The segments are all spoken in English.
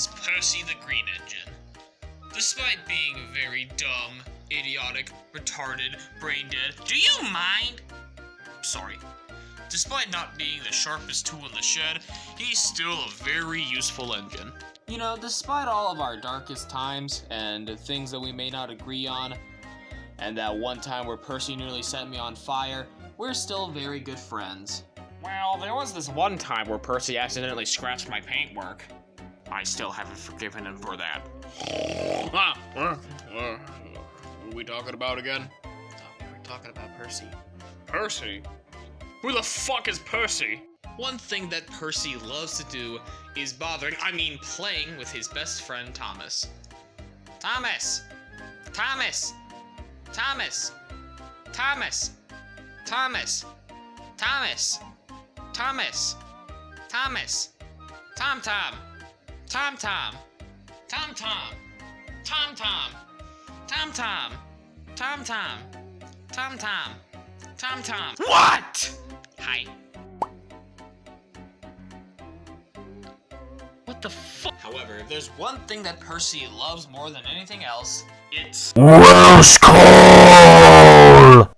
is Percy the Green Engine. Despite being very dumb, idiotic, retarded, brain-dead, do you mind? Sorry. Despite not being the sharpest tool in the shed, he's still a very useful engine. You know, despite all of our darkest times and things that we may not agree on, and that one time where Percy nearly set me on fire, we're still very good friends. Well, there was this one time where Percy accidentally scratched my paintwork. I still haven't forgiven him for that. What are we talking about again? We're talking about Percy. Percy? Who the fuck is Percy? One thing that Percy loves to do is playing with his best friend Thomas. Thomas! Thomas! Thomas! Thomas! Thomas! Thomas! Thomas! Thomas! Tom Tom! Tom Tom! Tom Tom! Tom Tom! Tom Tom! Tom Tom! Tom Tom! Tom Tom! What? Hi. What the fuck? However, if there's one thing that Percy loves more than anything else, it's Welsh Call!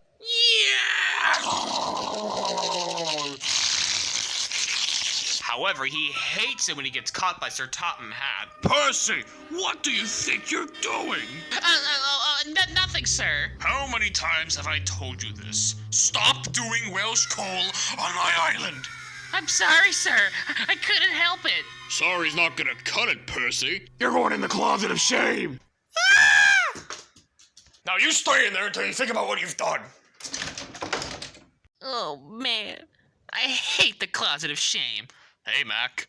However, he hates it when he gets caught by Sir Topham Hatt. Percy, what do you think you're doing? Nothing, sir. How many times have I told you this? Stop doing Welsh coal on my island. I'm sorry, sir. I couldn't help it. Sorry's not gonna cut it, Percy. You're going in the closet of shame. Now you stay in there until you think about what you've done. Oh, man. I hate the closet of shame. Hey, Mac.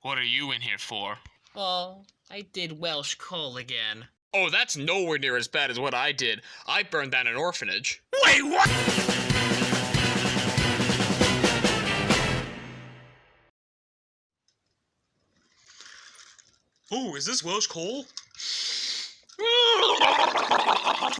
What are you in here for? Oh, I did Welsh coal again. Oh, that's nowhere near as bad as what I did. I burned down an orphanage. Wait, what? Oh, is this Welsh coal?